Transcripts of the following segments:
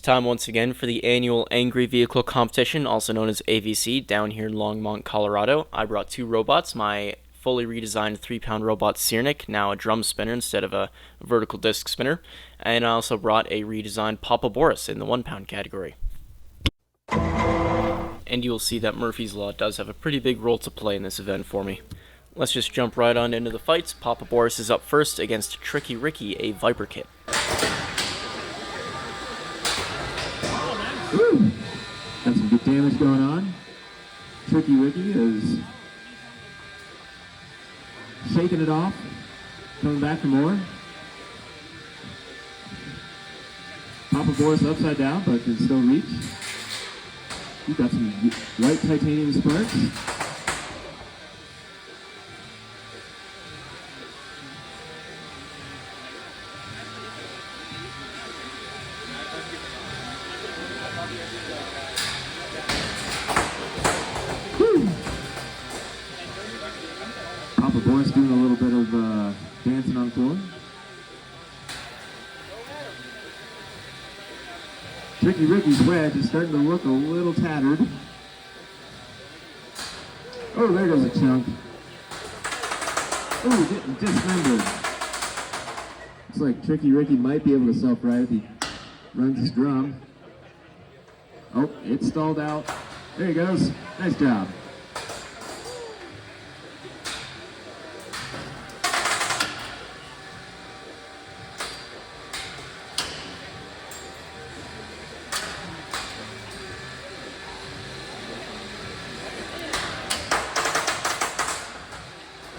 time once again for the annual Angry Vehicle Competition, also known as AVC, down here in Longmont, Colorado. I brought two robots, my fully redesigned 3-pound robot Syrnik, now a drum spinner instead of a vertical disc spinner, and I also brought a redesigned Papa Boris in the 1-pound category. And you will see that Murphy's Law does have a pretty big role to play in this event for me. Let's just jump right on into the fights. Papa Boris is up first against Tricky Ricky, a Viper Kit. Ooh, got some good damage going on. Tricky Ricky is shaking it off, coming back for more. Papa Boris upside down, but can still reach. He's got some white titanium sparks. Papa Boris doing a little bit of dancing on the floor. Tricky Ricky's wedge is starting to look a little tattered. Oh, there goes a chunk. Oh, getting dismembered. Looks like Tricky Ricky might be able to self-ride if he runs his drum. Oh, it's stalled out. There he goes. Nice job.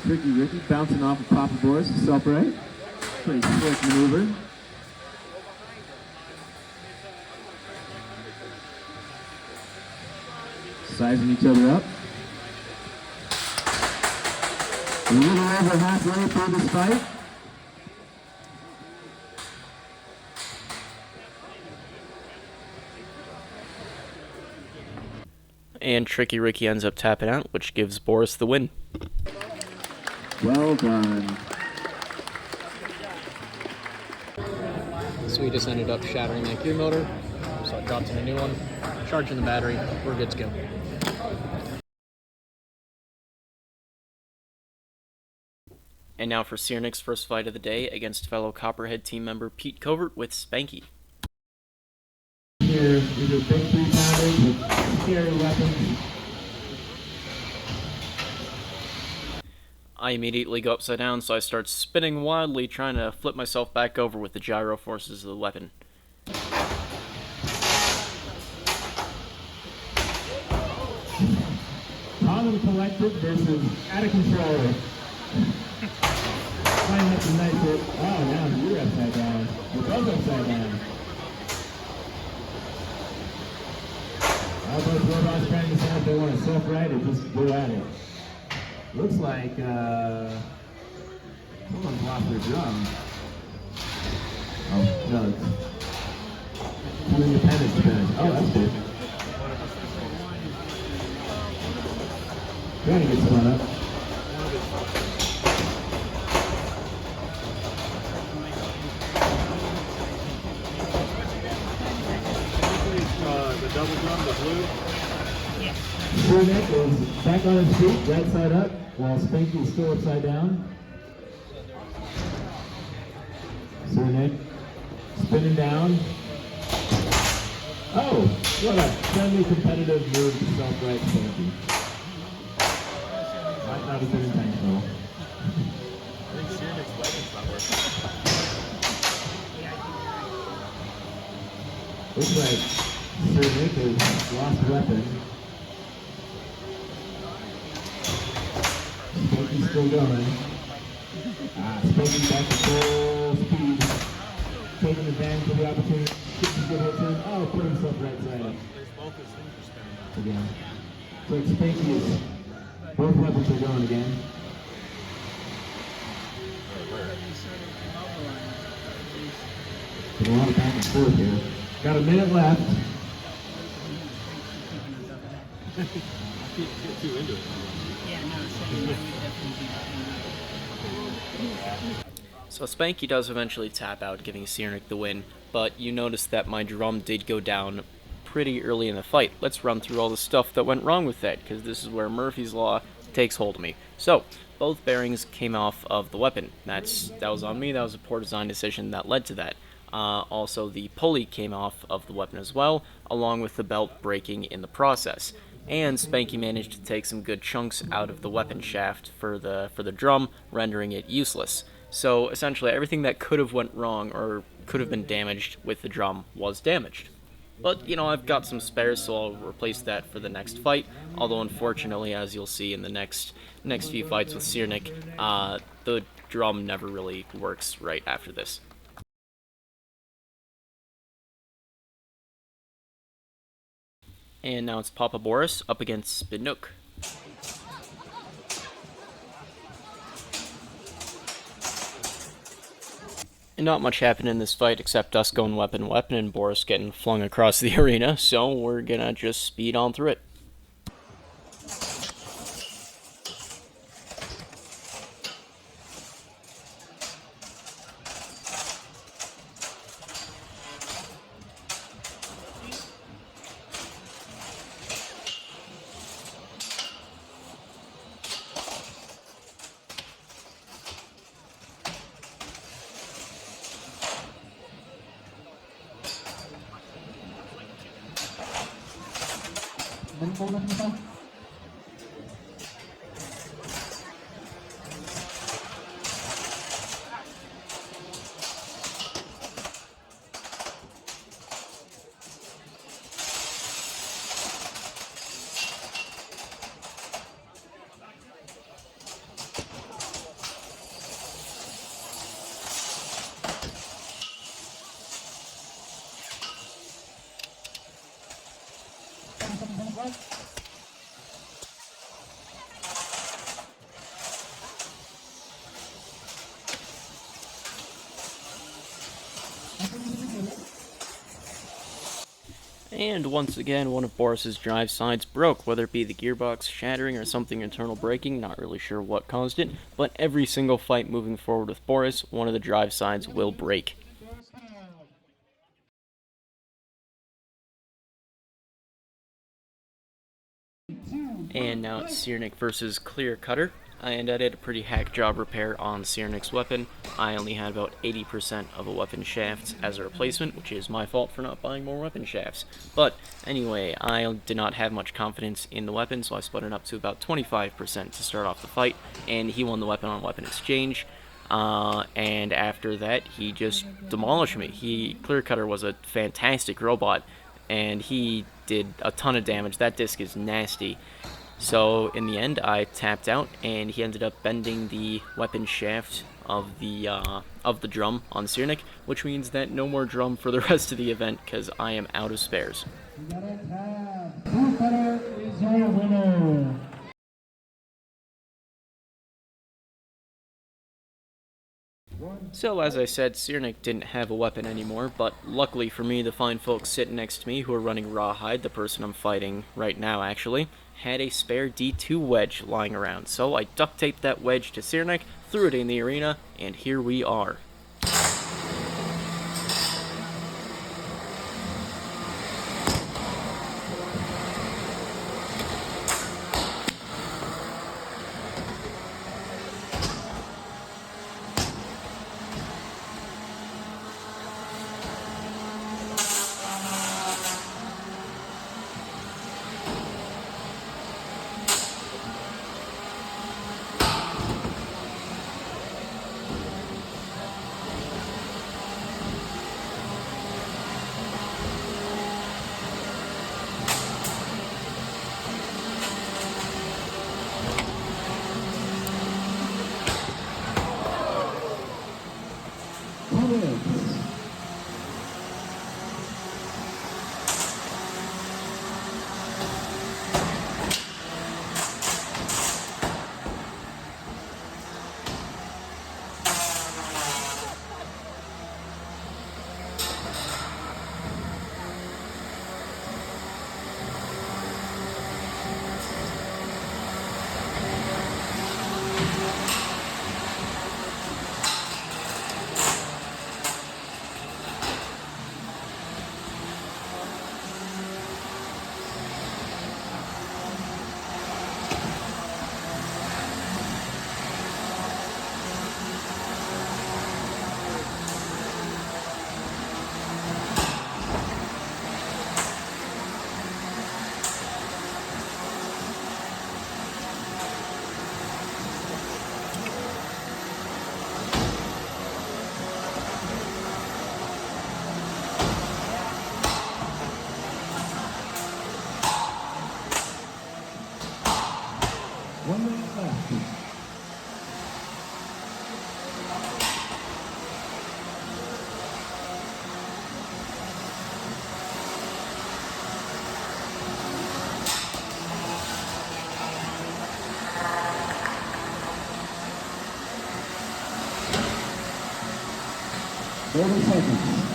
Tricky Ricky bouncing off of Papa Boris to self-right. Pretty slick maneuver. Sizing each other up. A little over halfway through this fight. And Tricky Ricky ends up tapping out, which gives Boris the win. Well done. So we just ended up shattering that gear motor, so I dropped in a new one, charging the battery, we're good to go. And now for Syrnik's first fight of the day against fellow Copperhead team member Pete Covert with Spanky. Here, these are big 3-pounders with scary weapons. I immediately go upside down, so I start spinning wildly, trying to flip myself back over with the gyro forces of the weapon. Calm and collected versus out of control. Finding up some nice hit. Oh, now you're upside down. We're both upside down. All both robots trying to decide if they want to self-ride or just go at it. Looks like someone's lost their drum. Oh, no, it's two independent spinners. Oh, that's good. Trying to get spun up. The double drum, the blue? Syrnik is back on his feet, right side up, while Spanky is still upside down. Syrnik spinning down. Oh, what a friendly competitive move to self-right Spanky. Might not have been intentional. I think Syrnik's weapon's not working. Looks like Syrnik has lost a weapon. Spanky's still going. Spanky's back to full speed. Taking advantage of the opportunity. Gets a good hit in. Oh, put himself right side up. Both his things are spinning. Again. So it's Spanky is, both weapons are going again. There's a lot of back and forth here. Got a minute left. Get too into it. So Spanky does eventually tap out, giving Syrnik the win, but you notice that my drum did go down pretty early in the fight. Let's run through all the stuff that went wrong with that, because this is where Murphy's Law takes hold of me. So, both bearings came off of the weapon. That was on me. That was a poor design decision that led to that. Also, the pulley came off of the weapon as well, along with the belt breaking in the process. And Spanky managed to take some good chunks out of the weapon shaft for the drum, rendering it useless. So essentially, everything that could have went wrong or could have been damaged with the drum was damaged. But, I've got some spares, so I'll replace that for the next fight. Although, unfortunately, as you'll see in the next few fights with Syrnik, the drum never really works right after this. And now it's Papa Boris up against Spinook. And not much happened in this fight except us going weapon to weapon and Boris getting flung across the arena, so we're gonna just speed on through it. And once again, one of Boris's drive sides broke, whether it be the gearbox shattering or something internal breaking, not really sure what caused it, but every single fight moving forward with Boris, one of the drive sides will break. And now it's Syrnik versus Clear Cutter. And I did a pretty hack job repair on Syrnik's weapon. I only had about 80% of a weapon shaft as a replacement, which is my fault for not buying more weapon shafts. But anyway, I did not have much confidence in the weapon, so I split it up to about 25% to start off the fight, and he won the weapon on weapon exchange. And after that, he just demolished me. Clear Cutter was a fantastic robot, and he did a ton of damage. That disc is nasty. So in the end, I tapped out, and he ended up bending the weapon shaft of the drum on Syrnik, which means that no more drum for the rest of the event because I am out of spares. Cutter is your winner. So, as I said, Syrnik didn't have a weapon anymore, but luckily for me, the fine folks sitting next to me, who are running Rawhide, the person I'm fighting right now actually, had a spare D2 wedge lying around. So I duct taped that wedge to Syrnik, threw it in the arena, and here we are. 30 seconds.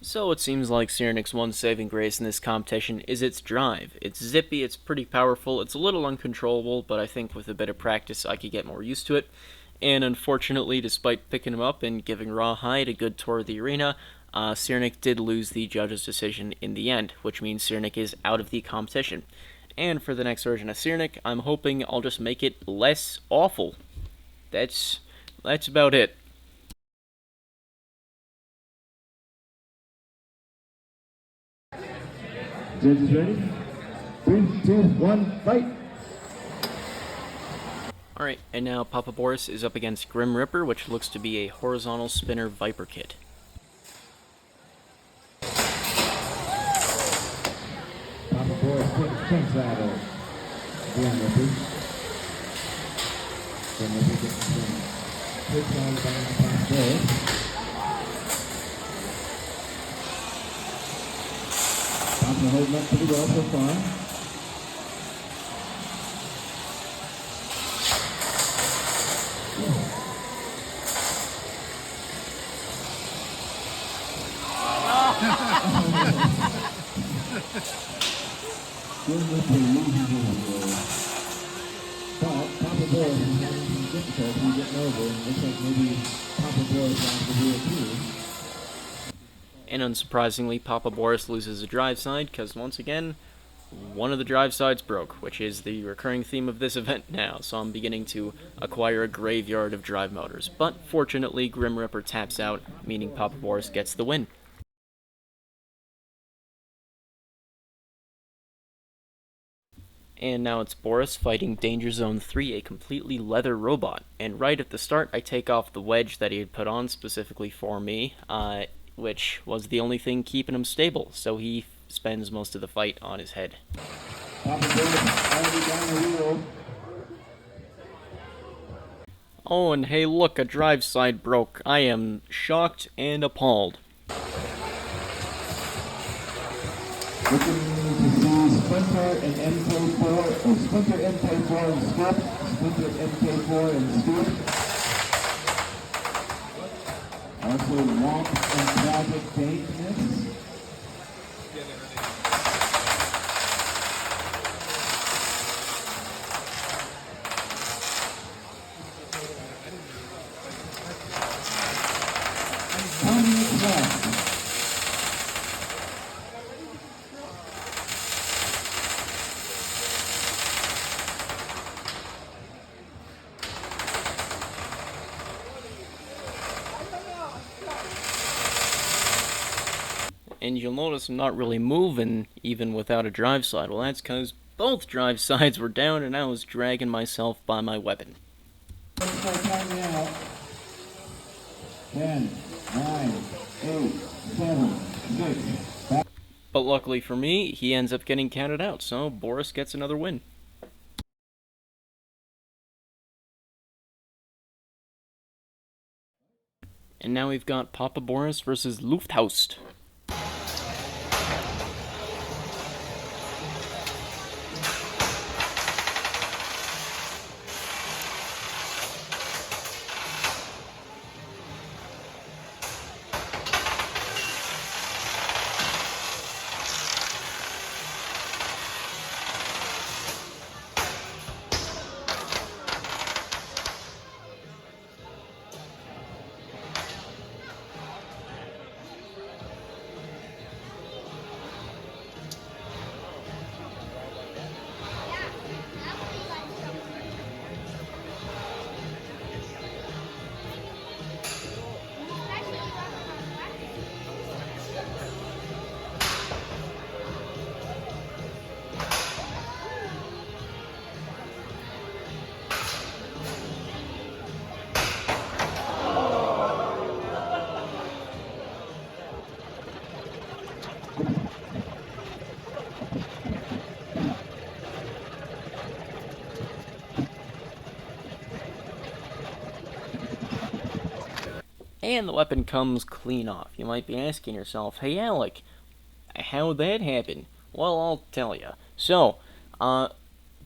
So it seems like Syrnik's one saving grace in this competition is its drive. It's zippy, it's pretty powerful, it's a little uncontrollable, but I think with a bit of practice I could get more used to it. And unfortunately, despite picking him up and giving Rawhide a good tour of the arena, Syrnik did lose the judge's decision in the end, which means Syrnik is out of the competition. And for the next version of Syrnik, I'm hoping I'll just make it less awful. That's about it. Judges ready? 3, 2, 1, fight! Alright, and now Papa Boris is up against Grim Ripper, which looks to be a horizontal spinner Viper kit. Papa Boris takes chunks out of Grim Ripper. Grim Ripper gets some hits on Papa Boris. Papa holding up pretty well so far. Grim Ripper loses over, but Papa Boris is having some difficulty getting over. Looks like maybe Papa Boris lost the wheel too. And unsurprisingly, Papa Boris loses a drive side, because once again, one of the drive sides broke, which is the recurring theme of this event now, so I'm beginning to acquire a graveyard of drive motors. But fortunately, Grim Ripper taps out, meaning Papa Boris gets the win. And now it's Boris fighting Danger Zone 3, a completely leather robot. And right at the start, I take off the wedge that he had put on specifically for me, which was the only thing keeping him stable, so he spends most of the fight on his head. Papa Boris already down the wheel. Oh, and hey look, a drive side broke. I am shocked and appalled. Looking to see Splinter and MK4, or Splinter MK4 and Skip, Splinter MK4 and Skip. Also Womp and Tragic Dankness. How many left? And you'll notice I'm not really moving even without a drive side. Well, that's because both drive sides were down and I was dragging myself by my weapon. Let's start counting out. 10, 9, 8, 7, 6. But luckily for me, he ends up getting counted out, so Boris gets another win. And now we've got Papa Boris versus Lufthaust. And the weapon comes clean off. You might be asking yourself, hey Alec, how that happened? Well, I'll tell you. So,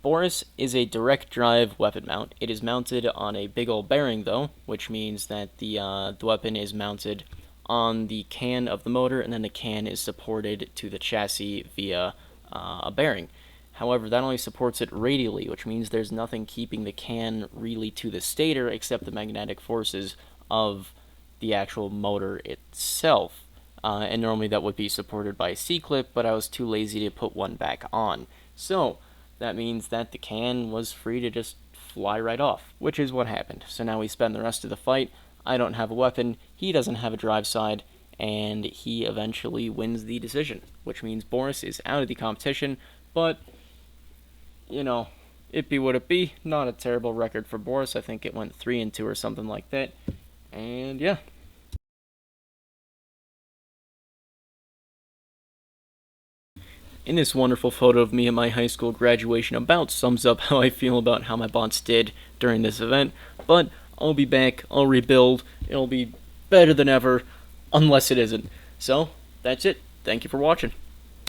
Boris is a direct drive weapon mount. It is mounted on a big old bearing, though, which means that the weapon is mounted on the can of the motor, and then the can is supported to the chassis via a bearing. However, that only supports it radially, which means there's nothing keeping the can really to the stator except the magnetic forces of the actual motor itself. And normally that would be supported by a C-clip, but I was too lazy to put one back on. So, that means that the can was free to just fly right off, which is what happened. So now we spend the rest of the fight. I don't have a weapon, he doesn't have a drive side, and he eventually wins the decision, which means Boris is out of the competition, but, you know, it be what it be. Not a terrible record for Boris. I think it went 3-2 or something like that. And yeah. In this wonderful photo of me at my high school graduation about sums up how I feel about how my bots did during this event, but I'll be back, I'll rebuild, it'll be better than ever, unless it isn't. So, that's it. Thank you for watching.